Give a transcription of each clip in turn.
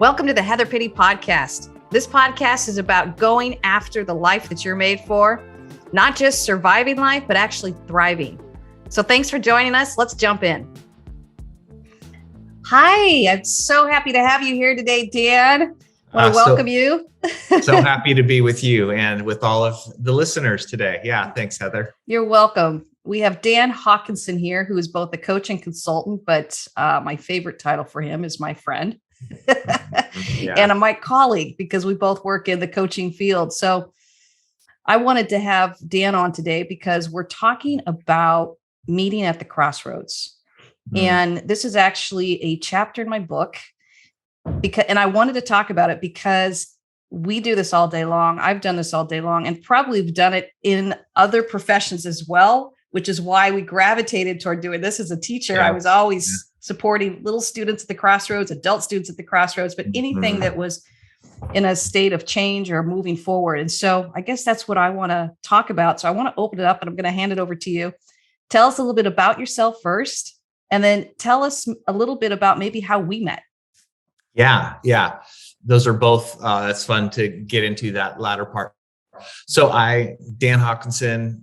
Welcome to the Heather Pitty Podcast. This podcast is about going after the life that you're made for, not just surviving life, but actually thriving. So thanks for joining us. Let's jump in. Hi, I'm so happy to have you here today, Dan. I want to welcome you. So happy to be with you and with all of the listeners today. Yeah, thanks, Heather. You're welcome. We have Dan Haakenson here, who is both a coach and consultant, but my favorite title for him is my friend. And my colleague, because we both work in the coaching field. So I wanted to have Dan on today because we're talking about meeting at the crossroads. And this is actually a chapter in my book and I wanted to talk about it because we do this all day long. I've done this all day long and probably have done it in other professions as well, which is why we gravitated toward doing this as a teacher. I was always supporting little students at the crossroads, adult students at the crossroads, but anything that was in a state of change or moving forward. And so I guess that's what I want to talk about. So I want to open it up and I'm going to hand it over to you. Tell us a little bit about yourself first, and then tell us a little bit about maybe how we met. Yeah. Those are both, that's fun to get into that latter part. So Dan Haakenson,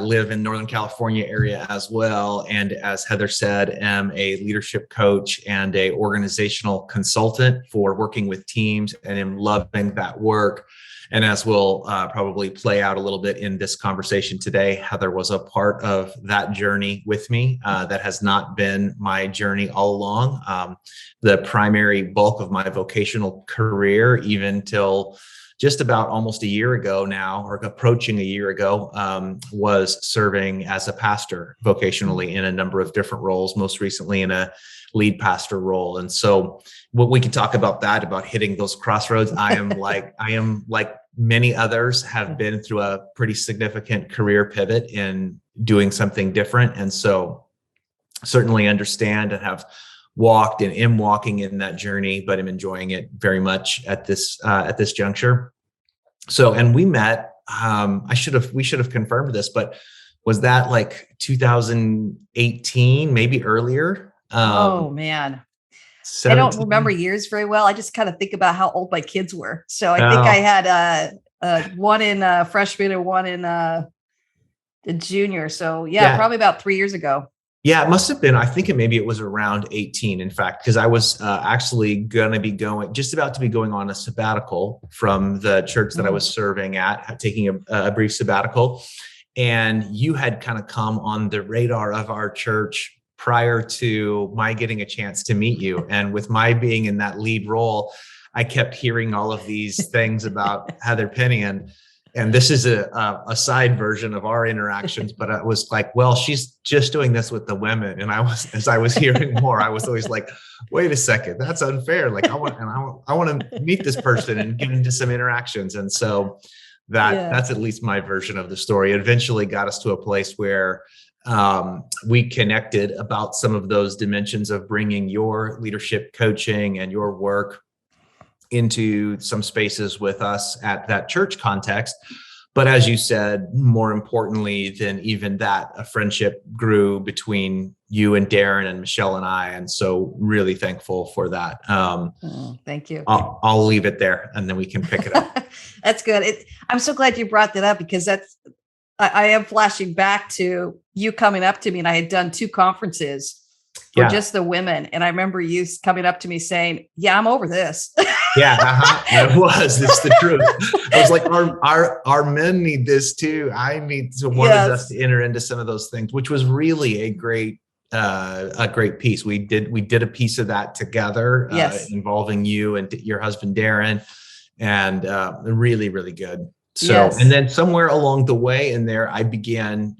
live in Northern California area as well. And as Heather said, am a leadership coach and a organizational consultant for working with teams, and am loving that work. And as we'll probably play out a little bit in this conversation today, Heather was a part of that journey with me. That has not been my journey all along. The primary bulk of my vocational career, even till just about almost a year ago now, or approaching a year ago, was serving as a pastor vocationally in a number of different roles, most recently in a lead pastor role. And so what we can talk about that, about hitting those crossroads. I am like many others have been through a pretty significant career pivot in doing something different. And so certainly understand and have walked and am walking in that journey, but I'm enjoying it very much at this juncture. So, and we met, we should have confirmed this, but was that like 2018, maybe earlier? Oh man. 17. I don't remember years very well. I just kind of think about how old my kids were. So I think I had one in freshman and one in the junior. So probably about 3 years ago. Yeah, it must have been. I think maybe it was around 18, in fact, because I was actually going to be just about to be going on a sabbatical from the church that I was serving at, taking a brief sabbatical. And you had kind of come on the radar of our church prior to my getting a chance to meet you. And with my being in that lead role, I kept hearing all of these things about Heather Pitty. And this is a side version of our interactions, but I was like, well, she's just doing this with the women. And as I was hearing more, I was always like, wait a second, that's unfair. Like I want to meet this person and get into some interactions. And so that's at least my version of the story. It eventually got us to a place where we connected about some of those dimensions of bringing your leadership coaching and your work into some spaces with us at that church context. But as you said, more importantly than even that, a friendship grew between you and Darren and Michelle and I. And so really thankful for that. Thank you. I'll leave it there and then we can pick it up. That's good. I'm so glad you brought that up because I am flashing back to you coming up to me, and I had done 2 conferences for just the women. And I remember you coming up to me saying, yeah, I'm over this. It was. It's the truth. I was like, our men need this too. I need wanted us to enter into some of those things, which was really a great piece. We did a piece of that together, involving you and your husband, Darren, and really, really good. So, and then somewhere along the way in there, I began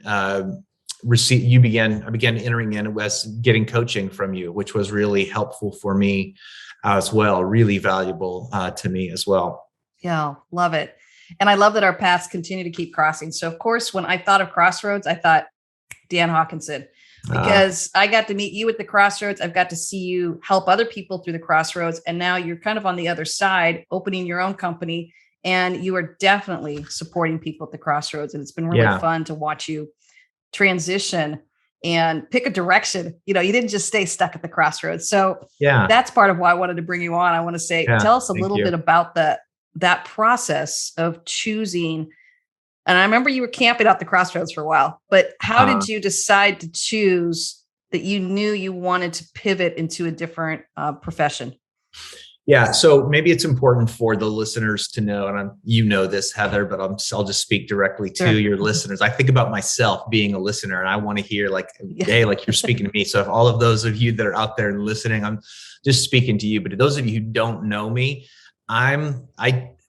entering in as getting coaching from you, which was really helpful for me as well, really valuable to me as well. Yeah, love it. And I love that our paths continue to keep crossing. So of course, when I thought of Crossroads, I thought Dan Haakenson, because I got to meet you at the Crossroads. I've got to see you help other people through the Crossroads. And now you're kind of on the other side, opening your own company. And you are definitely supporting people at the Crossroads. And it's been really fun to watch you transition and pick a direction. You didn't just stay stuck at the crossroads. So Yeah. that's part of why I wanted to bring you on. I want to say, tell us a little bit about that process of choosing. And I remember you were camping out the crossroads for a while, but how did you decide to choose that you knew you wanted to pivot into a different profession? Yeah. So maybe it's important for the listeners to know, and this, Heather, but I'll just speak directly to your listeners. I think about myself being a listener, and I want to hear hey, like you're speaking to me. So if all of those of you that are out there and listening, I'm just speaking to you. But to those of you who don't know me, I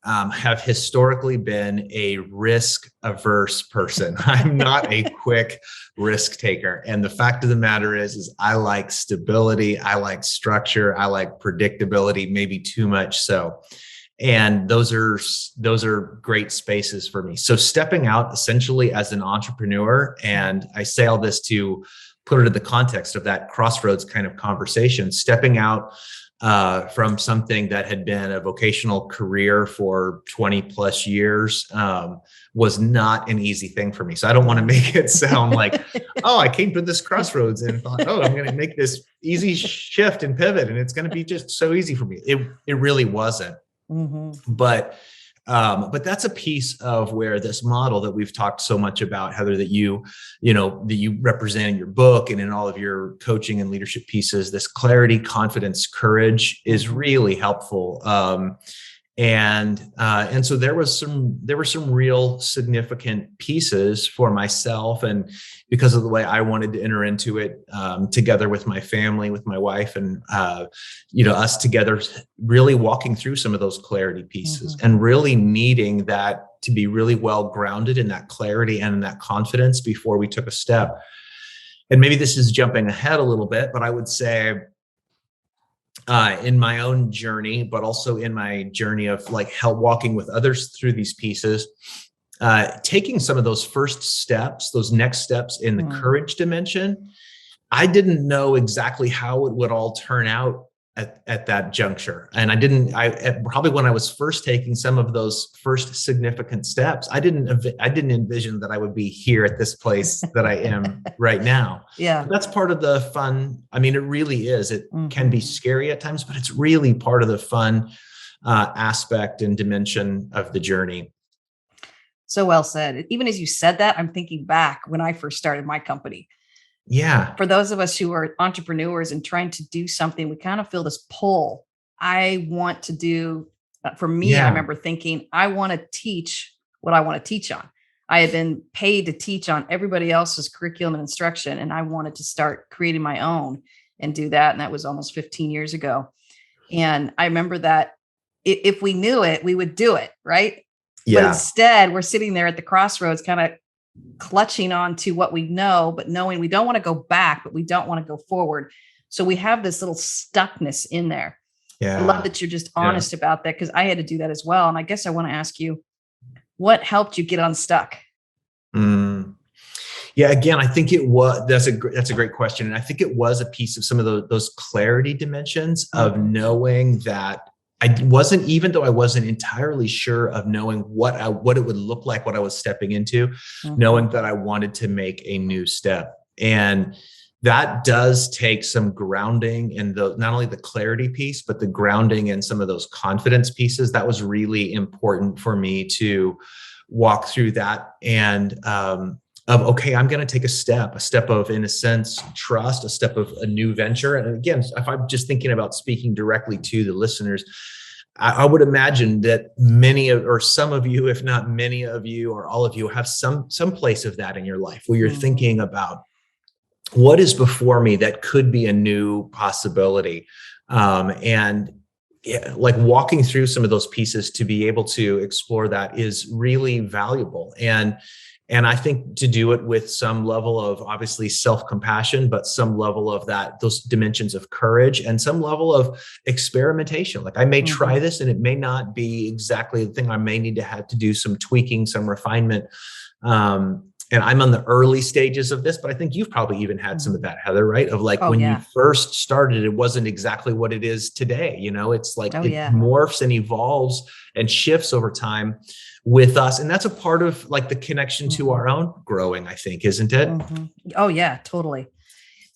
have historically been a risk-averse person. I'm not a quick risk taker. And the fact of the matter is I like stability. I like structure. I like predictability, maybe too much so. And those are great spaces for me. So stepping out essentially as an entrepreneur, and I say all this to put it in the context of that crossroads kind of conversation, stepping out from something that had been a vocational career for 20 plus years was not an easy thing for me. So I don't want to make it sound like, oh, I came to this crossroads and thought, oh, I'm going to make this easy shift and pivot, and it's going to be just so easy for me. It really wasn't. Mm-hmm. But that's a piece of where this model that we've talked so much about, Heather, that you represent in your book and in all of your coaching and leadership pieces, this clarity, confidence, courage is really helpful. And so there were some real significant pieces for myself, and because of the way I wanted to enter into it, together with my family, with my wife, and us together, really walking through some of those clarity pieces, and really needing that to be really well grounded in that clarity and in that confidence before we took a step. And maybe this is jumping ahead a little bit, but I would say, in my own journey, but also in my journey of help walking with others through these pieces, taking some of those first steps, those next steps in the courage dimension, I didn't know exactly how it would all turn out at that juncture. And probably when I was first taking some of those first significant steps, I didn't envision that I would be here at this place that I am right now. Yeah. But that's part of the fun. I mean, it really is. It can be scary at times, but it's really part of the fun aspect and dimension of the journey. So well said. Even as you said that, I'm thinking back when I first started my company. Yeah. For those of us who are entrepreneurs and trying to do something, we kind of feel this pull. I want to do, for me, I remember thinking, I want to teach what I want to teach on. I had been paid to teach on everybody else's curriculum and instruction, and I wanted to start creating my own and do that. And that was almost 15 years ago. And I remember that if we knew it, we would do it, right? Yeah. But instead, we're sitting there at the crossroads, kind of clutching on to what we know, but knowing we don't want to go back, but we don't want to go forward. So we have this little stuckness in there. Yeah. I love that you're just honest about that, because I had to do that as well. And I guess I want to ask you, what helped you get unstuck? Yeah, again, I think that's a great question. And I think it was a piece of some of those clarity dimensions of knowing that even though I wasn't entirely sure of knowing what it would look like, what I was stepping into, knowing that I wanted to make a new step. And that does take some grounding in not only the clarity piece, but the grounding in some of those confidence pieces. That was really important for me to walk through that. And, okay, I'm going to take a step of, in a sense, trust, a step of a new venture. And again, if I'm just thinking about speaking directly to the listeners, I would imagine that some of you, if not many of you or all of you, have some place of that in your life where you're thinking about what is before me that could be a new possibility. Walking through some of those pieces to be able to explore that is really valuable. And I think to do it with some level of obviously self-compassion, but some level of those dimensions of courage and some level of experimentation. Like I may try this and it may not be exactly the thing. I may need to have to do some tweaking, some refinement. and I'm on the early stages of this, but I think you've probably even had some of that, Heather, right? Of like, Oh, when yeah. you first started, it wasn't exactly what it is today. You know, it's like Oh, it yeah. morphs and evolves and shifts over time with us. And that's a part of like the connection to our own growing, I think, isn't it? Oh, yeah, totally.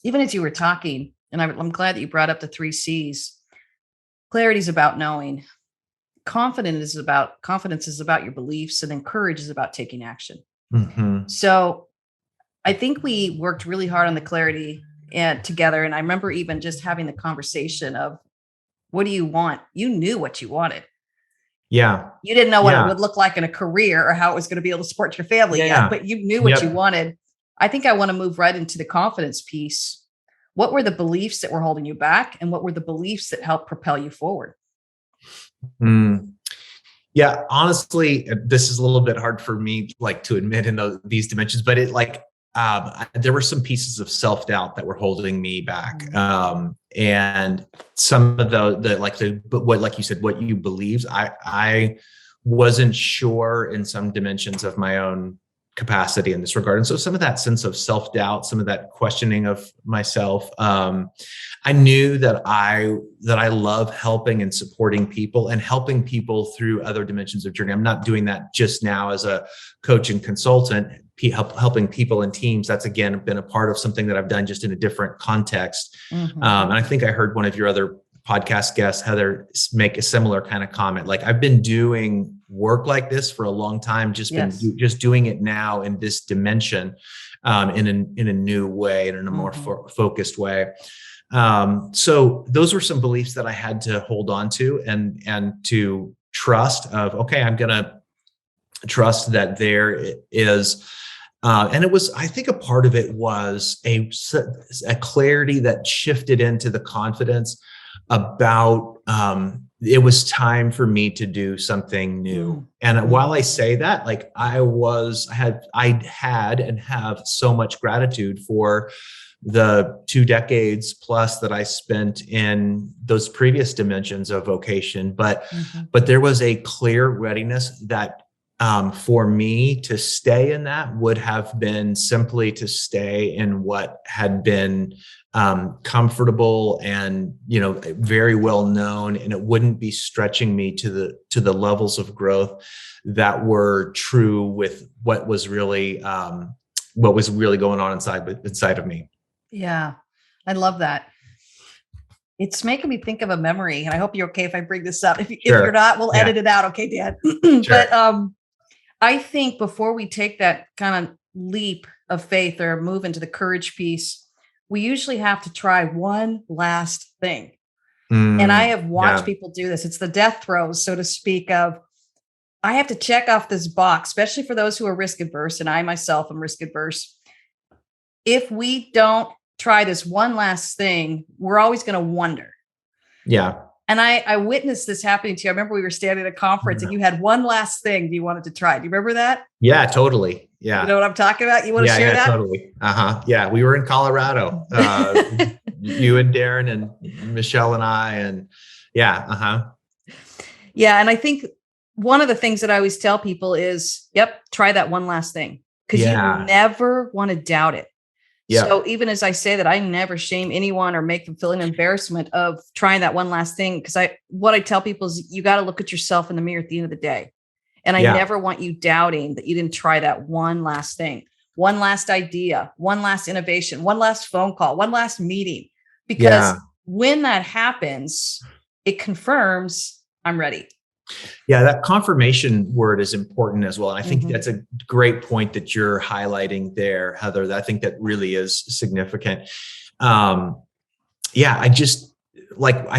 Even as you were talking, and I'm glad that you brought up the 3 C's. Clarity is about knowing. Confidence is about your beliefs, and then courage is about taking action. So I think we worked really hard on the clarity and together. And I remember even just having the conversation of, what do you want? You knew what you wanted. Yeah. You didn't know what it would look like in a career or how it was going to be able to support your family yet, but you knew what you wanted. I think I want to move right into the confidence piece. What were the beliefs that were holding you back? And what were the beliefs that helped propel you forward? Yeah, honestly, this is a little bit hard for me like to admit in these dimensions, but it like there were some pieces of self-doubt that were holding me back. And some of what, like you said, what you believed, I wasn't sure in some dimensions of my own capacity in this regard. And so some of that sense of self-doubt, some of that questioning of myself, I knew that I love helping and supporting people and helping people through other dimensions of journey. I'm not doing that just now as a coach and consultant, helping people and teams. That's again been a part of something that I've done just in a different context. And I think I heard one of your other podcast guests, Heather, make a similar kind of comment. Like, I've been doing work like this for a long time, just doing it now in this dimension, in a new way and in a more focused way. So those were some beliefs that I had to hold on to and to trust of, okay, I'm going to trust that there is, and it was, I think a part of it was a clarity that shifted into the confidence about, it was time for me to do something new. And while I say that, like I had and have so much gratitude for the 2 decades plus that I spent in those previous dimensions of vocation. But there was a clear readiness that for me to stay in that would have been simply to stay in what had been comfortable and, very well known, and it wouldn't be stretching me to the levels of growth that were true with what was really going on inside of me. Yeah, I love that. It's making me think of a memory, and I hope you're okay if I bring this up. If you're not, we'll edit it out. Okay, Dan. But I think before we take that kind of leap of faith or move into the courage piece, we usually have to try one last thing. And I have watched people do this. It's the death throes, so to speak, of, I have to check off this box, especially for those who are risk adverse. And I myself am risk adverse. If we don't try this one last thing, we're always going to wonder. Yeah. And I witnessed this happening to you. I remember we were standing at a conference and you had one last thing you wanted to try. Do you remember that? Yeah, totally. Yeah. You know what I'm talking about? You want to share that? Yeah, totally. Yeah. We were in Colorado, you and Darren and Michelle and I, and yeah. Yeah. And I think one of the things that I always tell people is, try that one last thing, because you never want to doubt it. Yeah. So even as I say that, I never shame anyone or make them feel an embarrassment of trying that one last thing. Because what I tell people is, you got to look at yourself in the mirror at the end of the day. And I never want you doubting that you didn't try that one last thing, one last idea, one last innovation, one last phone call, one last meeting. Because when that happens, it confirms I'm ready. Yeah, that confirmation word is important as well. And I think that's a great point that you're highlighting there, Heather. I think that really is significant. I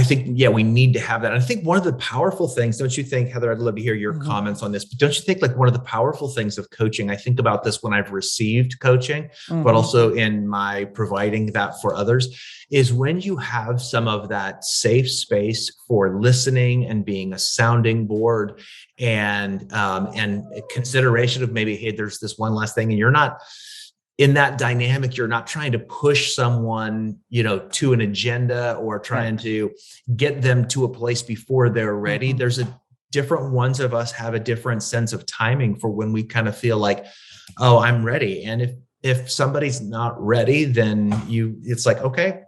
think we need to have that. And I think one of the powerful things, don't you think, Heather, I'd love to hear your comments on this, but don't you think like one of the powerful things of coaching, I think about this when I've received coaching, but also in my providing that for others, is when you have some of that safe space for listening and being a sounding board and consideration of maybe, hey, there's this one last thing, and you're not in that dynamic, you're not trying to push someone, to an agenda or trying to get them to a place before they're ready. There's different ones of us have a different sense of timing for when we kind of feel like, oh, I'm ready. And if somebody's not ready, then it's like, okay.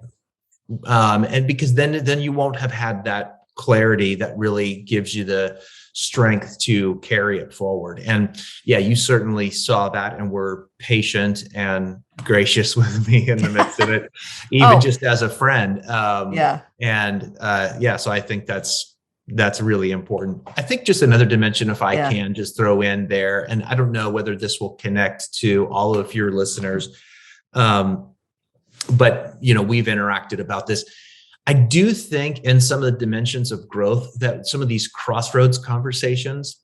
And because then you won't have had that clarity that really gives you the strength to carry it forward. And yeah, you certainly saw that and were patient and gracious with me in the midst of it, even just as a friend. So I think that's really important. I think just another dimension, if I can just throw in there, and I don't know whether this will connect to all of your listeners, but we've interacted about this. I do think in some of the dimensions of growth that some of these crossroads conversations,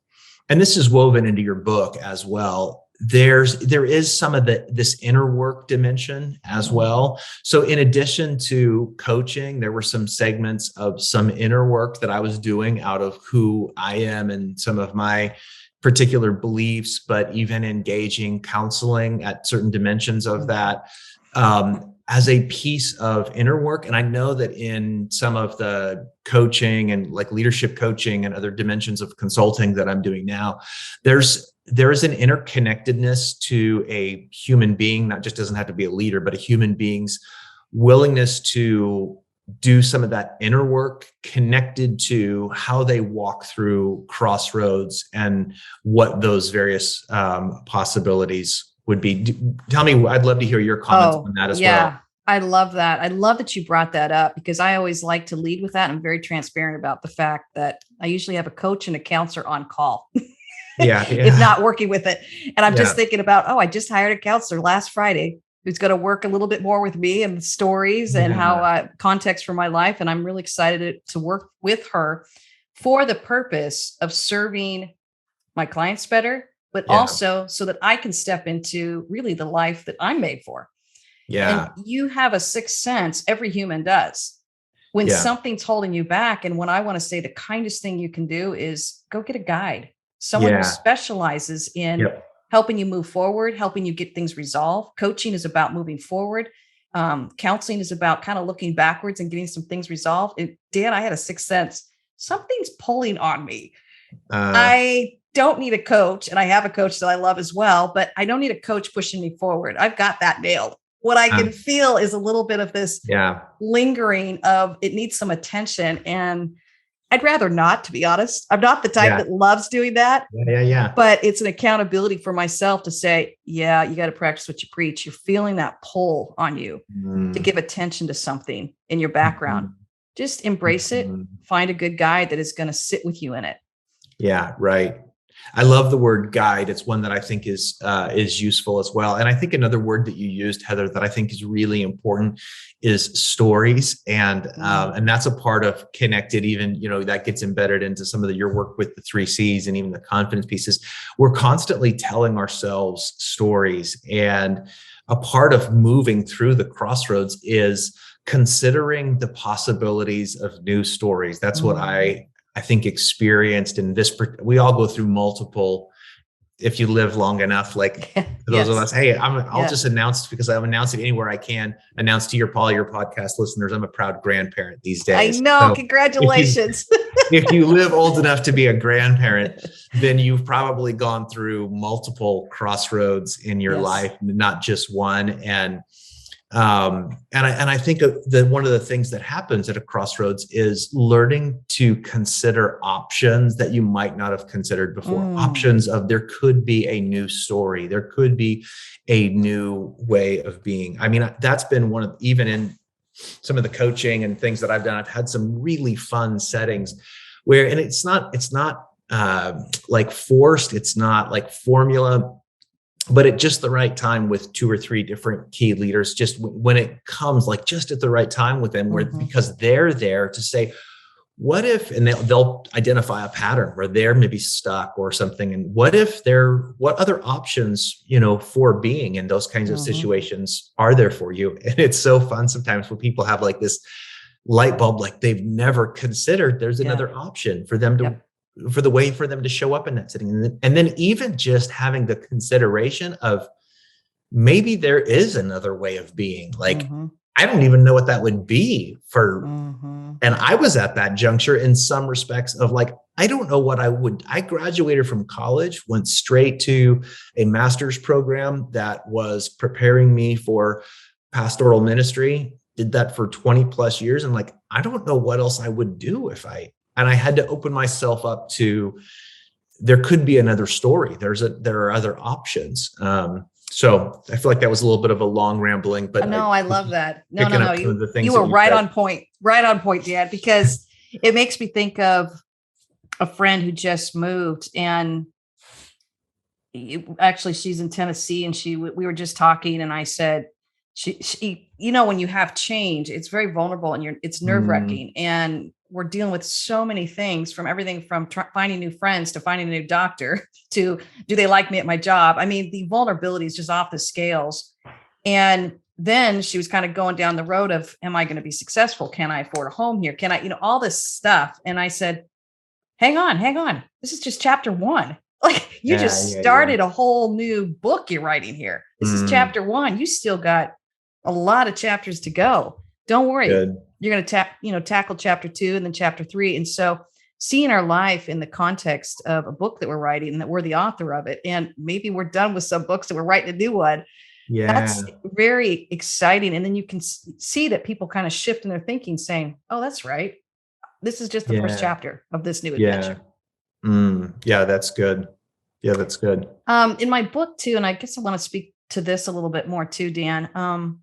and this is woven into your book as well, there is some of this inner work dimension as well. So in addition to coaching, there were some segments of some inner work that I was doing out of who I am and some of my particular beliefs, but even engaging counseling at certain dimensions of that. As a piece of inner work. And I know that in some of the coaching and like leadership coaching and other dimensions of consulting that I'm doing now, there is an interconnectedness to a human being, not just doesn't have to be a leader, but a human being's willingness to do some of that inner work connected to how they walk through crossroads and what those various possibilities would be. Tell me, I'd love to hear your comments on that as well. I love that. I love that you brought that up because I always like to lead with that. I'm very transparent about the fact that I usually have a coach and a counselor on call. If not working with it. And I'm just thinking about, I just hired a counselor last Friday who's going to work a little bit more with me and the stories and how context for my life. And I'm really excited to work with her for the purpose of serving my clients better, but also so that I can step into really the life that I'm made for. Yeah. And you have a sixth sense. Every human does. When something's holding you back. And when I want to say the kindest thing you can do is go get a guide, someone who specializes in helping you move forward, helping you get things resolved. Coaching is about moving forward. Counseling is about kind of looking backwards and getting some things resolved. And Dan, I had a sixth sense. Something's pulling on me. I don't need a coach, and I have a coach that I love as well, but I don't need a coach pushing me forward. I've got that nailed. What I can feel is a little bit of this lingering of it needs some attention. And I'd rather not, to be honest. I'm not the type that loves doing that. But it's an accountability for myself to say, you got to practice what you preach. You're feeling that pull on you to give attention to something in your background. Just embrace it. Find a good guide that is going to sit with you in it. Yeah, right. I love the word guide. It's one that I think is useful as well. And I think another word that you used, Heather, that I think is really important is stories. And that's a part of connected, even, that gets embedded into some of your work with the 3 C's and even the confidence pieces. We're constantly telling ourselves stories. And a part of moving through the crossroads is considering the possibilities of new stories. That's what I think experienced in this. We all go through multiple, if you live long enough, like those of us, hey, I'll just announce, because I'm announcing anywhere I can, announce to your podcast listeners, I'm a proud grandparent these days. I know. So congratulations. If you live old enough to be a grandparent, then you've probably gone through multiple crossroads in your life, not just one. And I think one of the things that happens at a crossroads is learning to consider options that you might not have considered before. Options of there could be a new story, there could be a new way of being. I mean, that's been one of, even in some of the coaching and things that I've done, I've had some really fun settings where, and it's not like forced, it's not like formula, but at just the right time with 2 or 3 different key leaders, just when it comes, like just at the right time with them, where because they're there to say, what if, and they'll identify a pattern where they're maybe stuck or something. And what other options, for being in those kinds of situations are there for you? And it's so fun sometimes when people have like this light bulb, like they've never considered there's another option for them to, for the way for them to show up in that setting. And then even just having the consideration of maybe there is another way of being, like I don't even know what that would be for. And I was at that juncture in some respects of like, I don't know what I graduated from college, went straight to a master's program that was preparing me for pastoral ministry, did that for 20 plus years. And like, I don't know what else I would do and I had to open myself up to, there could be another story. There are other options. So I feel like that was a little bit of a long rambling, but no, I love that. No. You were right on point, Dan, because it makes me think of a friend who just moved, and actually she's in Tennessee, and we were just talking, and I said, she when you have change, it's very vulnerable and it's nerve-wracking, and we're dealing with so many things, from everything from finding new friends to finding a new doctor to do they like me at my job? I mean, the vulnerability is just off the scales. And then she was kind of going down the road of, am I going to be successful? Can I afford a home here? Can I, all this stuff. And I said, hang on. This is just chapter 1. Like you just started a whole new book you're writing here. This is chapter 1. You still got a lot of chapters to go. Don't worry. Good. You're going to tackle chapter 2 and then chapter 3. And so seeing our life in the context of a book that we're writing and that we're the author of it, and maybe we're done with some books that we're writing a new one. Yeah. That's very exciting. And then you can see that people kind of shift in their thinking, saying, oh, that's right. This is just the first chapter of this new adventure. Yeah, that's good. Yeah, that's good. In my book too, and I guess I want to speak to this a little bit more too, Dan,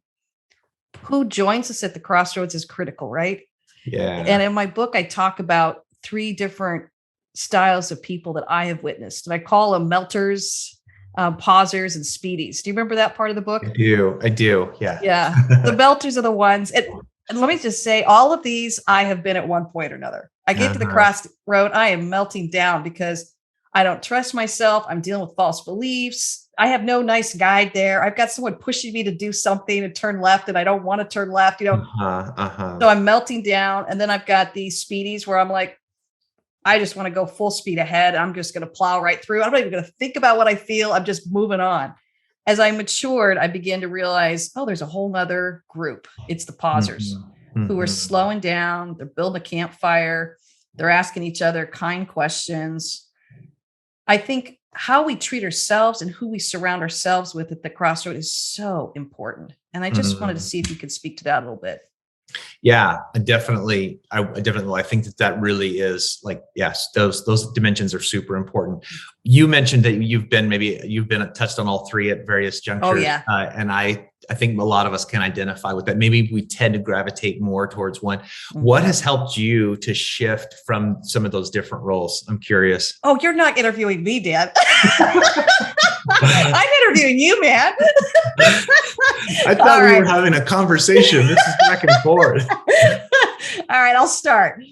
who joins us at the crossroads is critical, right? Yeah. And in my book, I talk about 3 different styles of people that I have witnessed. And I call them melters, pausers, and speedies. Do you remember that part of the book? I do. Yeah. Yeah. The melters are the ones. And let me just say, all of these I have been at one point or another. I get to the crossroad, I am melting down because I don't trust myself. I'm dealing with false beliefs. I have no nice guide there. I've got someone pushing me to do something and turn left, and I don't want to turn left, So I'm melting down. And then I've got these speedies where I'm like, I just want to go full speed ahead. I'm just going to plow right through. I'm not even going to think about what I feel. I'm just moving on. As I matured, I began to realize, there's a whole nother group. It's the pausers who are slowing down. They're building a campfire. They're asking each other kind questions. I think how we treat ourselves and who we surround ourselves with at the crossroad is so important. And I just wanted to see if you could speak to that a little bit. Yeah, I definitely. I think that really is like, yes, those dimensions are super important. You mentioned that you've been touched on all 3 at various junctures. Oh yeah. And I think a lot of us can identify with that. Maybe we tend to gravitate more towards one. What has helped you to shift from some of those different roles? I'm curious. Oh, you're not interviewing me, Dan. I'm interviewing you, man. I thought we were having a conversation. This is back and forth. All right, I'll start.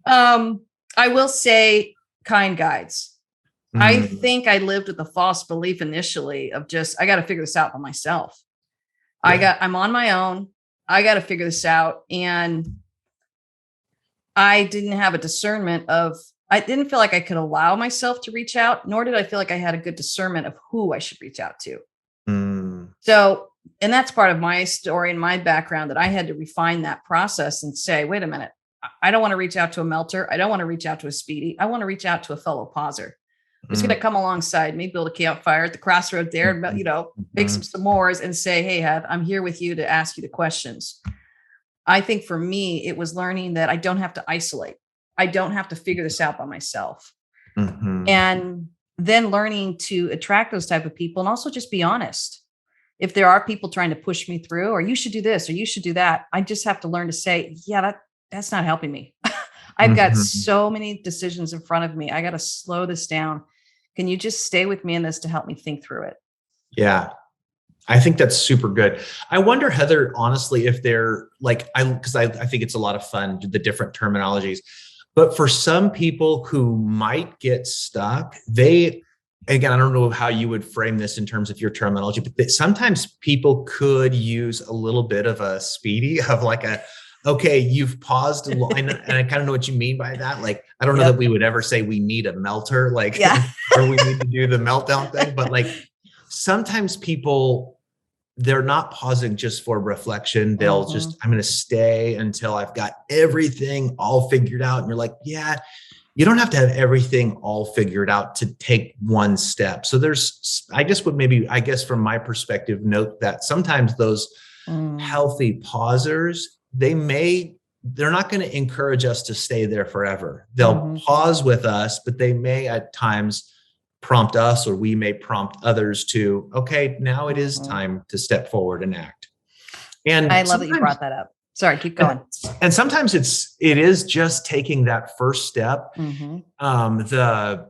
I will say kind guides. I think I lived with the false belief initially of just, I got to figure this out by myself. Yeah. I'm on my own. I got to figure this out. And I didn't have a discernment I didn't feel like I could allow myself to reach out, nor did I feel like I had a good discernment of who I should reach out to. So, and that's part of my story and my background, that I had to refine that process and say, wait a minute, I don't want to reach out to a melter. I don't want to reach out to a speedy. I want to reach out to a fellow pauser who's going to come alongside me, build a campfire at the crossroad there, and make some s'mores and say, hey, I'm here with you to ask you the questions. I think for me, it was learning that I don't have to isolate. I don't have to figure this out by myself. And then learning to attract those type of people and also just be honest. If there are people trying to push me through, or you should do this, or you should do that, I just have to learn to say, yeah, that's not helping me. I've got so many decisions in front of me. I got to slow this down. Can you just stay with me in this to help me think through it? Yeah. I think that's super good. I wonder, Heather, honestly, if they're like, because I think it's a lot of fun, the different terminologies. But for some people who might get stuck, again, I don't know how you would frame this in terms of your terminology, but sometimes people could use a little bit of a speedy of like okay, you've paused a line, and I kind of know what you mean by that. Like, I don't know that we would ever say we need a melter, or we need to do the meltdown thing, but like sometimes people they're not pausing just for reflection. They'll just, I'm going to stay until I've got everything all figured out. And you're like, yeah, you don't have to have everything all figured out to take one step. So there's, I just would maybe, I guess from my perspective, note that sometimes those healthy pausers, they're not going to encourage us to stay there forever. They'll pause with us, but they may at times prompt us, or we may prompt others to, okay, now it is time to step forward and act. And I love that you brought that up. Sorry, keep going. And sometimes it is just taking that first step. The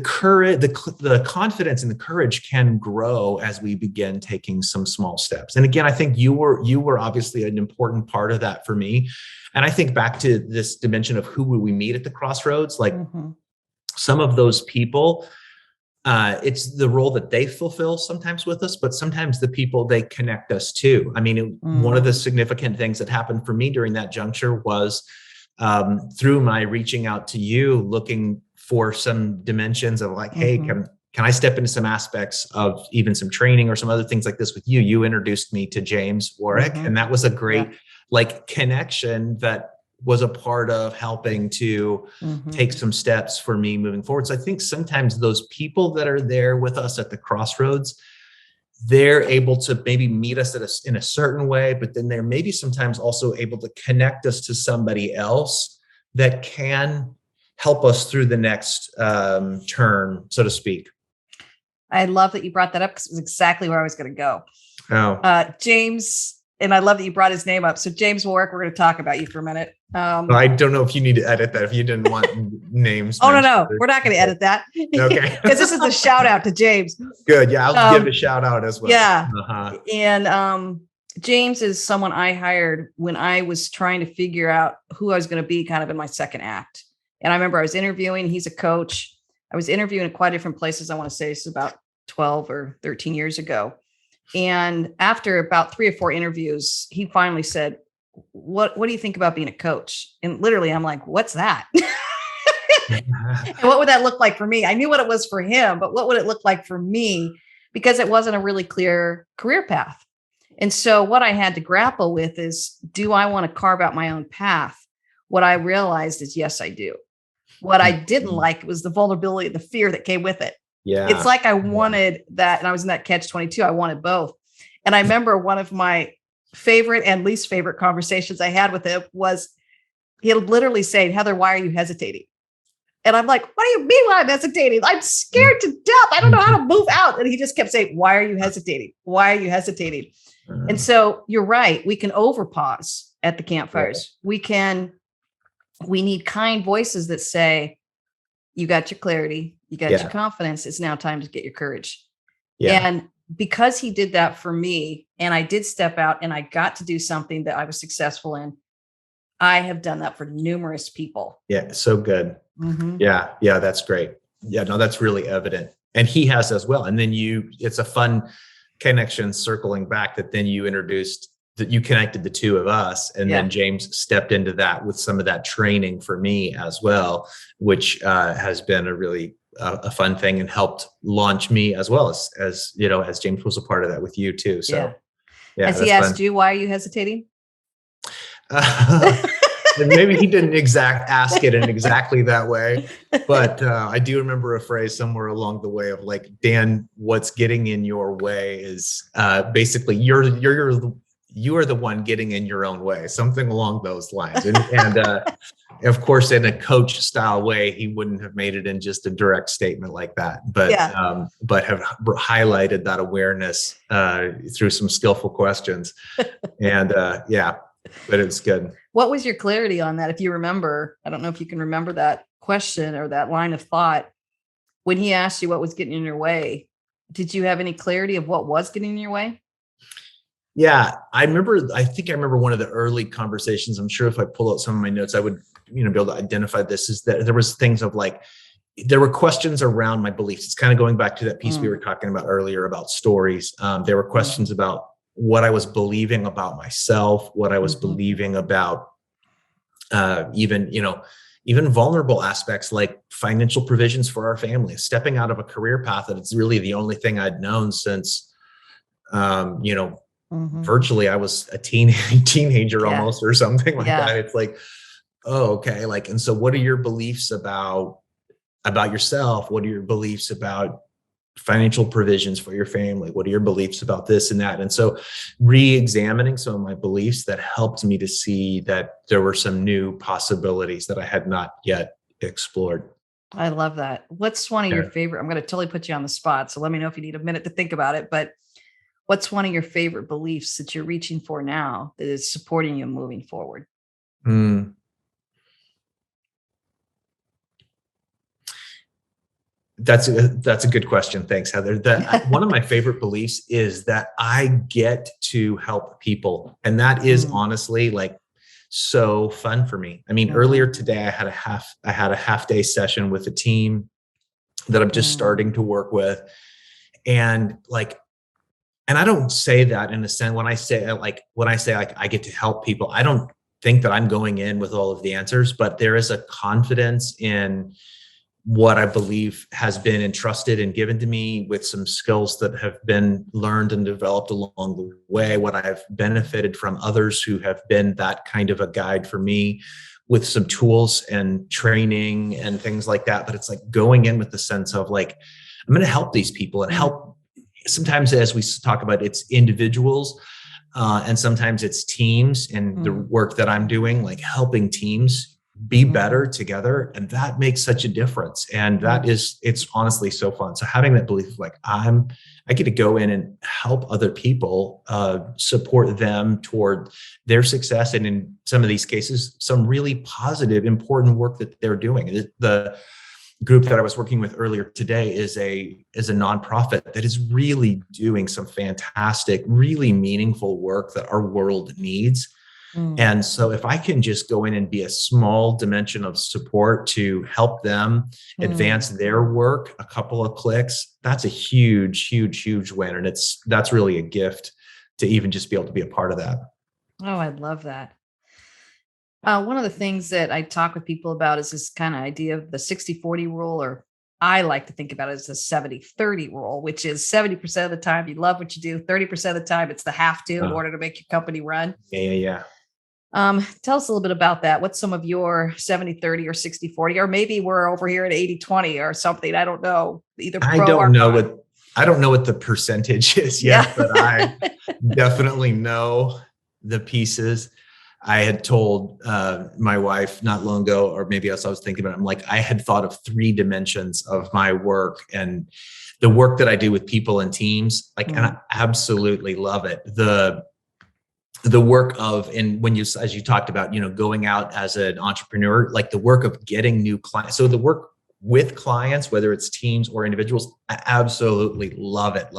courage, the confidence and the courage can grow as we begin taking some small steps. And again, I think you were obviously an important part of that for me. And I think back to this dimension of who we meet at the crossroads, like some of those people, it's the role that they fulfill sometimes with us, but sometimes the people they connect us to. I mean, one of the significant things that happened for me during that juncture was through my reaching out to you, looking for some dimensions of like, hey, can I step into some aspects of even some training or some other things like this with you? You introduced me to James Warwick, and that was a great like connection that was a part of helping to take some steps for me moving forward. So I think sometimes those people that are there with us at the crossroads, they're able to maybe meet us in a certain way, but then they're maybe sometimes also able to connect us to somebody else that can help us through the next turn, so to speak. I love that you brought that up because it was exactly where I was going to go. James, and I love that you brought his name up. So James Warwick, we're going to talk about you for a minute. I don't know if you need to edit that if you didn't want names. No, we're not going to edit that. Okay. Because this is a shout out to James. Good. Yeah, I'll give a shout out as well. Yeah. And James is someone I hired when I was trying to figure out who I was going to be kind of in my second act. And I remember I was interviewing, he's a coach. I was interviewing at quite different places. I want to say this is about 12 or 13 years ago. And after about 3 or 4 interviews, he finally said, what do you think about being a coach? And literally, I'm like, what's that? And what would that look like for me? I knew what it was for him, but what would it look like for me? Because it wasn't a really clear career path. And so what I had to grapple with is, do I want to carve out my own path? What I realized is, yes, I do. What I didn't like was the vulnerability, the fear that came with it. Yeah. It's like I wanted that. And I was in that catch-22. I wanted both. And I remember one of my favorite and least favorite conversations I had with him was he'll literally say, Heather, why are you hesitating? And I'm like, what do you mean why I'm hesitating? I'm scared to death. I don't know how to move out. And he just kept saying, why are you hesitating? Why are you hesitating? And so you're right. We can overpause at the campfires. We need kind voices that say, you got your clarity, you got your confidence. It's now time to get your courage. Yeah. And because he did that for me, and I did step out and I got to do something that I was successful in, I have done that for numerous people. Yeah. So good. Yeah. Yeah. That's great. Yeah. No, that's really evident. And he has as well. And then it's a fun connection circling back that then you introduced that you connected the two of us. And then James stepped into that with some of that training for me as well, which has been a really a fun thing and helped launch me as well as James was a part of that with you too. So has he asked you, why are you hesitating? Maybe he didn't ask it in exactly that way, but I do remember a phrase somewhere along the way of like, Dan, what's getting in your way is basically you are the one getting in your own way, something along those lines. And of course, in a coach style way, he wouldn't have made it in just a direct statement like that, but have highlighted that awareness through some skillful questions. And but it's good. What was your clarity on that? If you remember, I don't know if you can remember that question or that line of thought when he asked you what was getting in your way. Did you have any clarity of what was getting in your way? Yeah, I think I remember one of the early conversations. I'm sure if I pull out some of my notes, I would, be able to identify this, is that there was things of like, there were questions around my beliefs. It's kind of going back to that piece we were talking about earlier about stories. There were questions about what I was believing about myself, what I was believing about even even vulnerable aspects like financial provisions for our family, stepping out of a career path that it's really the only thing I'd known since, virtually I was a teenager almost, or something like that. It's like, oh, okay. Like, and so what are your beliefs about yourself? What are your beliefs about financial provisions for your family? What are your beliefs about this and that? And so re-examining some of my beliefs that helped me to see that there were some new possibilities that I had not yet explored. I love that. What's one of your favorite? I'm going to totally put you on the spot, so let me know if you need a minute to think about it. But what's one of your favorite beliefs that you're reaching for now that is supporting you moving forward? That's a good question. Thanks, Heather. One of my favorite beliefs is that I get to help people. And that is honestly like so fun for me. I mean, earlier today, I had a half day session with a team that I'm just starting to work with. And I don't say that in a sense when I say I get to help people, I don't think that I'm going in with all of the answers, but there is a confidence in what I believe has been entrusted and given to me, with some skills that have been learned and developed along the way, what I've benefited from others who have been that kind of a guide for me, with some tools and training and things like that. But it's like going in with the sense of like, I'm going to help these people and help. Sometimes, as we talk about, it's individuals, and sometimes it's teams, and the work that I'm doing, like helping teams be better together. And that makes such a difference. And it's honestly so fun. So having that belief, like I get to go in and help other people, support them toward their success. And in some of these cases, some really positive, important work that they're doing. The group that I was working with earlier today is a nonprofit that is really doing some fantastic, really meaningful work that our world needs. And so if I can just go in and be a small dimension of support to help them advance their work a couple of clicks, that's a huge, huge, huge win. And that's really a gift to even just be able to be a part of that. Oh, I love that. One of the things that I talk with people about is this kind of idea of the 60-40 rule, or I like to think about it as the 70-30 rule, which is 70% of the time you love what you do, 30% of the time it's the have to in order to make your company run. Yeah. Tell us a little bit about that. What's some of your 70-30 or 60-40, or maybe we're over here at 80-20 or something. I don't know. I don't know what the percentage is yet, but I definitely know the pieces. I had told my wife not long ago, or maybe as I was thinking about it, I'm like, I had thought of 3 dimensions of my work, and the work that I do with people and teams, and I absolutely love it. The work of, and when as you talked about, going out as an entrepreneur, like the work of getting new clients. So the work with clients, whether it's teams or individuals, I absolutely love it.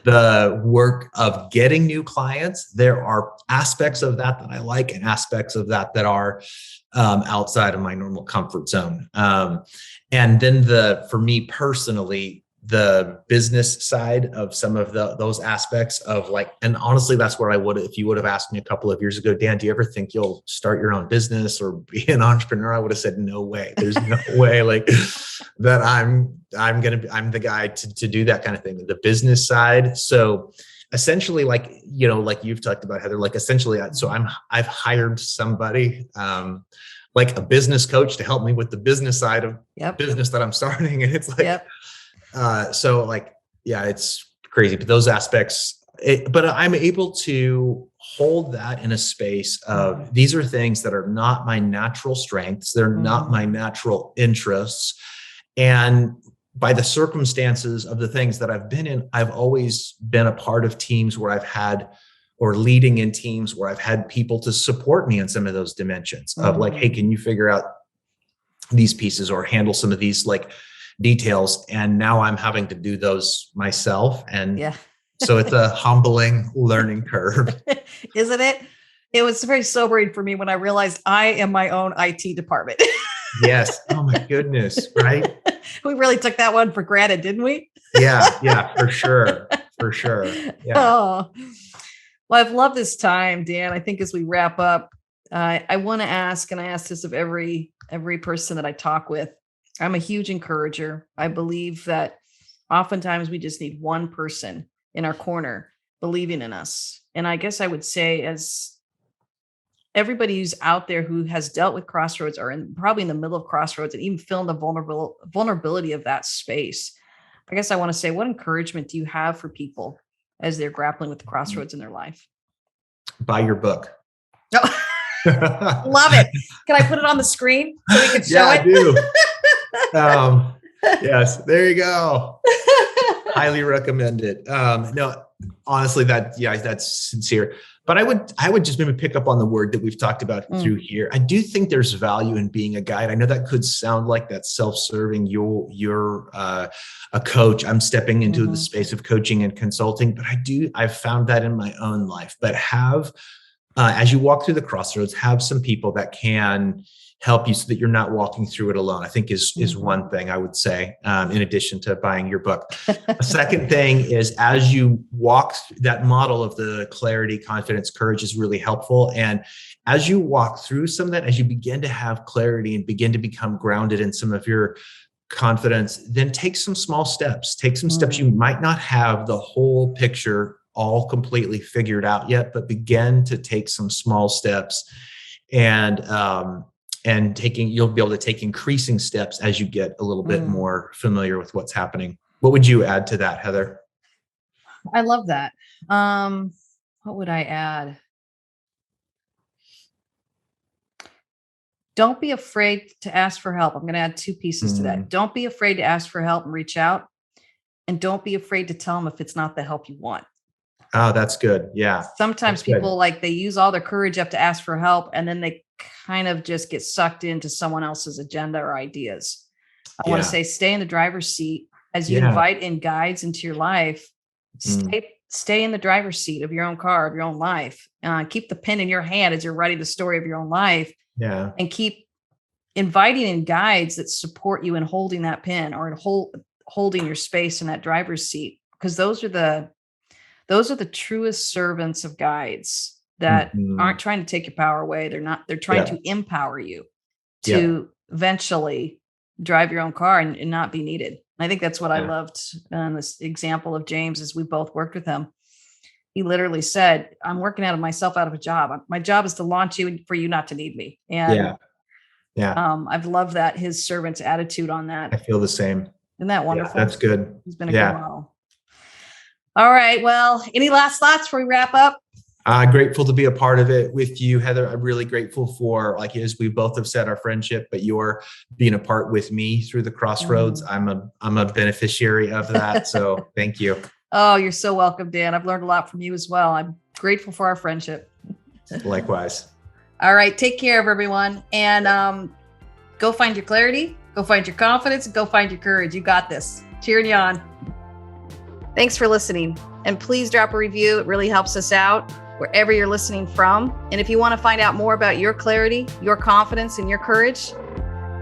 The work of getting new clients, there are aspects of that I like, and aspects of that are outside of my normal comfort zone. And then for me personally, the business side of some of those aspects of and honestly, that's where if you would have asked me a couple of years ago, Dan, do you ever think you'll start your own business or be an entrepreneur? I would have said, no way. There's no way that I'm the guy to do that kind of thing. The business side. So essentially, like you've talked about, Heather, I've hired somebody, like a business coach, to help me with the business side of business that I'm starting. And it's it's crazy, but those aspects, but I'm able to hold that in a space of, these are things that are not my natural strengths. They're not my natural interests. And by the circumstances of the things that I've been in, I've always been a part of teams where or leading in teams where I've had people to support me in some of those dimensions of hey, can you figure out these pieces or handle some of these details? And now I'm having to do those myself. And so it's a humbling learning curve. Isn't it? It was very sobering for me when I realized I am my own IT department. Yes. Oh my goodness. Right. We really took that one for granted, didn't we? Yeah, for sure. Yeah. Oh, well, I've loved this time, Dan. I think as we wrap up, I want to ask, and I ask this of every person that I talk with. I'm a huge encourager. I believe that oftentimes we just need one person in our corner believing in us. And I guess I would say, as everybody who's out there who has dealt with crossroads or probably in the middle of crossroads and even feeling the vulnerability of that space, I guess I want to say, what encouragement do you have for people as they're grappling with the crossroads in their life? Buy your book. Love it. Can I put it on the screen so we can show it? I do. Yes, there you go. Highly recommend it. No, honestly, that's sincere. But I would just maybe pick up on the word that we've talked about through here. I do think there's value in being a guide. I know that could sound like that's self-serving. You're a coach. I'm stepping into the space of coaching and consulting, but I've found that in my own life. But as you walk through the crossroads, have some people that can help you so that you're not walking through it alone, I think is one thing I would say, in addition to buying your book. A second thing is, as you walk, that model of the clarity, confidence, courage is really helpful. And as you walk through some of that, as you begin to have clarity and begin to become grounded in some of your confidence, then take some small steps. Take some steps. You might not have the whole picture all completely figured out yet, but begin to take some small steps, and you'll be able to take increasing steps as you get a little bit more familiar with what's happening. What would you add to that, Heather? I love that. What would I add? Don't be afraid to ask for help. I'm going to add 2 pieces to that. Don't be afraid to ask for help and reach out. And don't be afraid to tell them if it's not the help you want. Oh, that's good. Yeah. Sometimes people they use all their courage up to ask for help, and then they kind of just get sucked into someone else's agenda or ideas. I want to say, stay in the driver's seat as you invite in guides into your life. Stay in the driver's seat of your own car, of your own life. Keep the pen in your hand as you're writing the story of your own life. Yeah. And keep inviting in guides that support you in holding that pen or in holding your space in that driver's seat, because those are the truest servants of guides that aren't trying to take your power away. They're trying to empower you to eventually drive your own car and not be needed. And I think that's what I loved in this example of James, as we both worked with him. He literally said, I'm working myself out of a job. My job is to launch you for you not to need me. And I've loved that, his servant's attitude on that. I feel the same. Isn't that wonderful? That's good. He's been a good model. All right. Well, any last thoughts before we wrap up? Grateful to be a part of it with you, Heather. I'm really grateful for, as we both have said, our friendship, but you're being a part with me through the crossroads. I'm a beneficiary of that. So thank you. Oh, you're so welcome, Dan. I've learned a lot from you as well. I'm grateful for our friendship. Likewise. All right. Take care of everyone. And go find your clarity, go find your confidence, and go find your courage. You got this. Cheering you on. Thanks for listening. And please drop a review. It really helps us out wherever you're listening from. And if you want to find out more about your clarity, your confidence, and your courage,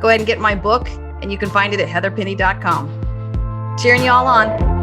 go ahead and get my book, and you can find it at heatherpenny.com. Cheering you all on.